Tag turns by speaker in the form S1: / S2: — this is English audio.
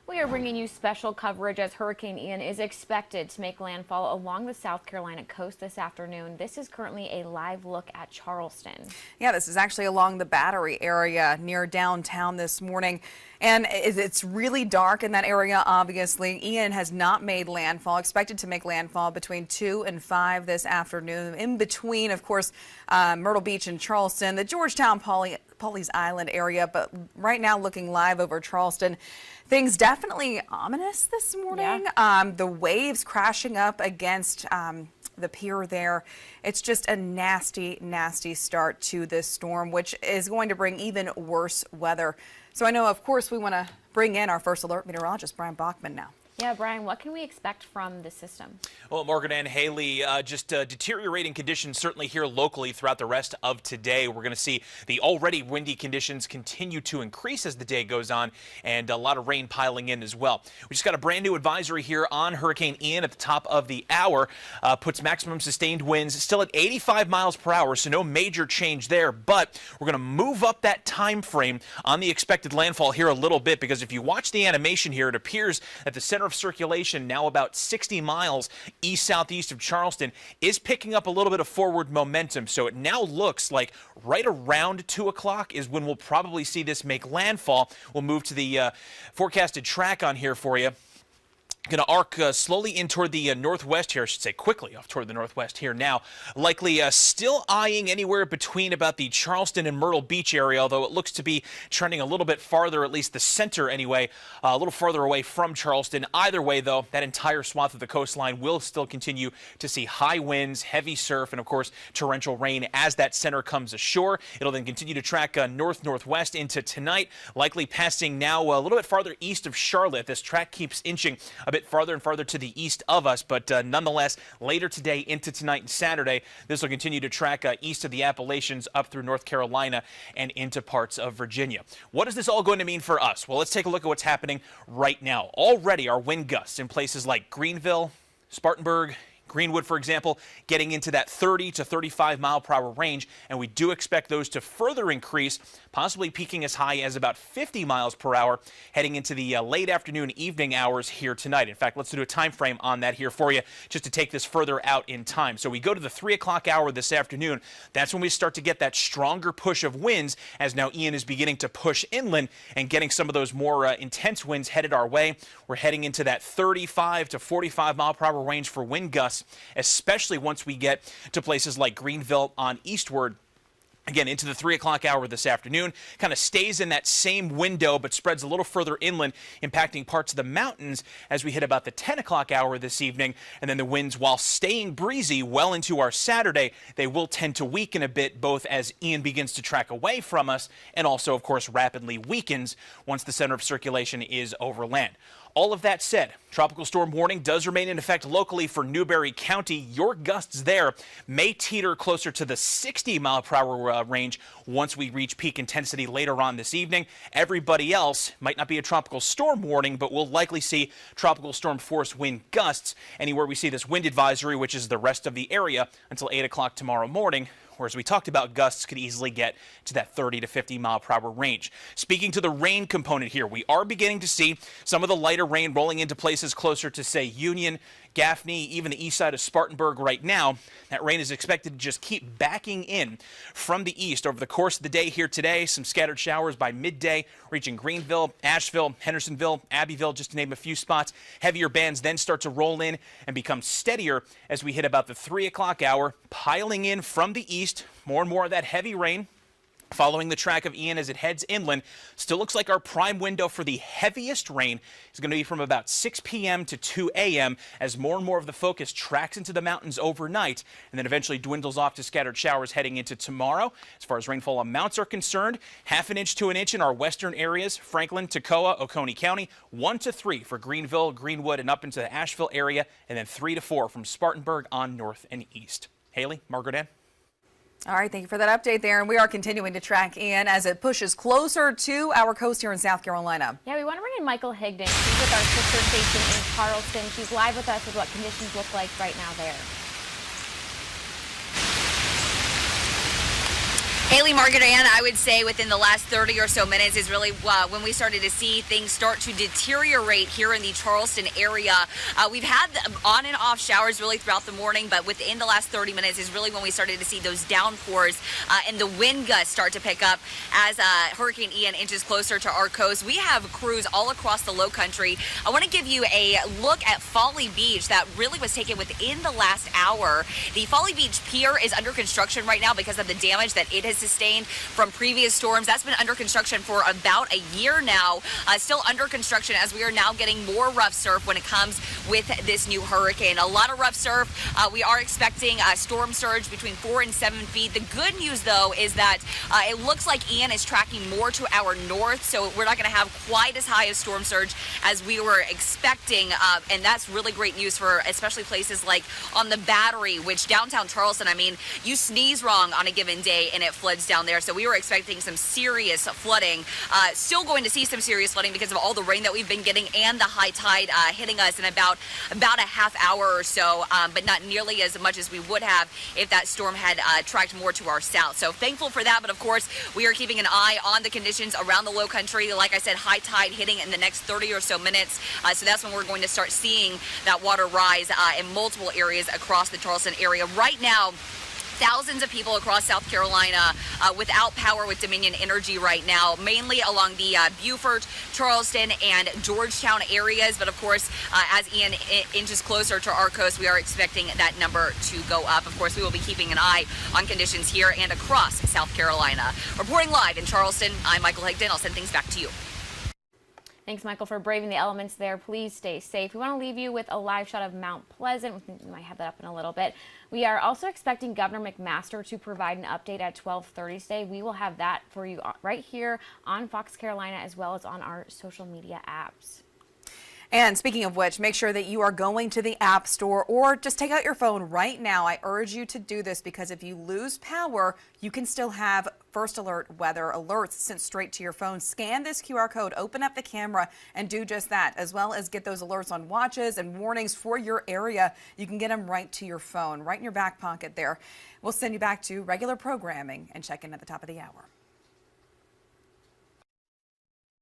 S1: We are bringing you special coverage as Hurricane Ian is expected to make landfall along the South Carolina coast this afternoon. This is currently a live look at Charleston.
S2: Yeah, this is actually along the Battery area near downtown this morning. And it's really dark in that area, obviously. Ian has not made landfall, expected to make landfall between 2 and 5 this afternoon. In between, of course, Myrtle Beach and Charleston, the Georgetown, Pawleys Island area. But right now, looking live over Charleston, things definitely ominous this morning.
S1: Yeah.
S2: The waves crashing up against the pier there. It's just a nasty, nasty start to this storm, which is going to bring even worse weather. So I know, of course, we want to bring in our first alert meteorologist, Bryan Bachman, now.
S1: Yeah, Brian, what can we expect from the system?
S3: Well, Margaret and Haley, just deteriorating conditions certainly here locally throughout the rest of today. We're going to see the already windy conditions continue to increase as the day goes on, and a lot of rain piling in as well. We just got a brand new advisory here on Hurricane Ian at the top of the hour. Puts maximum sustained winds still at 85 miles per hour, so no major change there. But we're going to move up that time frame on the expected landfall here a little bit, because if you watch the animation here, it appears that the center of circulation, now about 60 miles east-southeast of Charleston, is picking up a little bit of forward momentum. So it now looks like right around 2 o'clock is when we'll probably see this make landfall. We'll move to the forecasted track on here for you. Going to arc slowly in toward the northwest here, I should say quickly off toward the northwest here now. Likely still eyeing anywhere between about the Charleston and Myrtle Beach area, although it looks to be trending a little bit farther, at least the center anyway, a little farther away from Charleston. Either way, though, that entire swath of the coastline will still continue to see high winds, heavy surf, and of course torrential rain as that center comes ashore. It'll then continue to track north-northwest into tonight, likely passing now a little bit farther east of Charlotte. This track keeps inching a bit farther and farther to the east of us, but nonetheless, later today into tonight and Saturday, this will continue to track east of the Appalachians up through North Carolina and into parts of Virginia. What is this all going to mean for us? Well, let's take a look at what's happening right now. Already, our wind gusts in places like Greenville, Spartanburg, Greenwood, for example, getting into that 30 to 35 mile per hour range, and we do expect those to further increase, possibly peaking as high as about 50 miles per hour heading into the late afternoon, evening hours here tonight. In fact, let's do a time frame on that here for you just to take this further out in time. So we go to the 3 o'clock hour this afternoon. That's when we start to get that stronger push of winds, as now Ian is beginning to push inland and getting some of those more intense winds headed our way. We're heading into that 35 to 45 mile per hour range for wind gusts, especially once we get to places like Greenville on eastward. Again, into the 3 o'clock hour this afternoon, kind of stays in that same window, but spreads a little further inland, impacting parts of the mountains as we hit about the 10 o'clock hour this evening. And then the winds, while staying breezy well into our Saturday, they will tend to weaken a bit, both as Ian begins to track away from us and also, of course, rapidly weakens once the center of circulation is over land. All of that said, tropical storm warning does remain in effect locally for Newberry County. Your gusts there may teeter closer to the 60 mile per hour range once we reach peak intensity later on this evening. Everybody else might not be a tropical storm warning, but we'll likely see tropical storm force wind gusts anywhere we see this wind advisory, which is the rest of the area, until 8 o'clock tomorrow morning. Whereas we talked about, gusts could easily get to that 30 to 50 mile per hour range. Speaking to the rain component here, we are beginning to see some of the lighter rain rolling into places closer to, say, Union, Gaffney, even the east side of Spartanburg right now. That rain is expected to just keep backing in from the east over the course of the day here today. Some scattered showers by midday, reaching Greenville, Asheville, Hendersonville, Abbeville, just to name a few spots. Heavier bands then start to roll in and become steadier as we hit about the 3 o'clock hour, piling in from the east. More and more of that heavy rain following the track of Ian as it heads inland. Still looks like our prime window for the heaviest rain is going to be from about 6 p.m. to 2 a.m. as more and more of the focus tracks into the mountains overnight and then eventually dwindles off to scattered showers heading into tomorrow. As far as rainfall amounts are concerned, ½ inch to an inch in our western areas, Franklin, Toccoa, Oconee County, 1 to 3 for Greenville, Greenwood, and up into the Asheville area, and then 3 to 4 from Spartanburg on north and east. Haley, Margaret Ann.
S2: All right, thank you for that update there. And we are continuing to track Ian as it pushes closer to our coast here in South Carolina.
S1: Yeah, we want to bring in Michael Higdon. She's with our sister station in Charleston. She's live with us with what conditions look like right now there.
S4: Haley, Margaret, and I would say within the last 30 or so minutes is really when we started to see things start to deteriorate here in the Charleston area. We've had on and off showers really throughout the morning, but within the last 30 minutes is really when we started to see those downpours and the wind gusts start to pick up as Hurricane Ian inches closer to our coast. We have crews all across the low country. I want to give you a look at Folly Beach that really was taken within the last hour. The Folly Beach Pier is under construction right now because of the damage that it has sustained from previous storms. That's been under construction for about a year now. Still under construction as we are now getting more rough surf when it comes with this new hurricane. A lot of rough surf. We are expecting a storm surge between 4 and 7 feet. The good news, though, is that it looks like Ian is tracking more to our north, so we're not going to have quite as high a storm surge as we were expecting, and that's really great news for especially places like on the Battery, which downtown Charleston, I mean, you sneeze wrong on a given day and it floods down there. So we were expecting some serious flooding. Still going to see some serious flooding because of all the rain that we've been getting and the high tide hitting us in about a half hour or so, but not nearly as much as we would have if that storm had tracked more to our south. So thankful for that, but of course we are keeping an eye on the conditions around the low country. Like I said, high tide hitting in the next 30 or so minutes. So that's when we're going to start seeing that water rise in multiple areas across the Charleston area. Right now, thousands of people across South Carolina without power with Dominion Energy right now, mainly along the Beaufort, Charleston, and Georgetown areas. But of course, as Ian inches closer to our coast, we are expecting that number to go up. Of course, we will be keeping an eye on conditions here and across South Carolina. Reporting live in Charleston, I'm Michael Higdon. I'll send things back to you.
S1: Thanks, Michael, for braving the elements there. Please stay safe. We want to leave you with a live shot of Mount Pleasant. We might have that up in a little bit. We are also expecting Governor McMaster to provide an update at 12:30 today. We will have that for you right here on Fox Carolina as well as on our social media apps.
S2: And speaking of which, make sure that you are going to the App Store or just take out your phone right now. I urge you to do this because if you lose power, you can still have First Alert weather alerts sent straight to your phone. Scan this QR code, open up the camera, and do just that, as well as get those alerts on watches and warnings for your area. You can get them right to your phone, right in your back pocket there. We'll send you back to regular programming and check in at the top of the hour.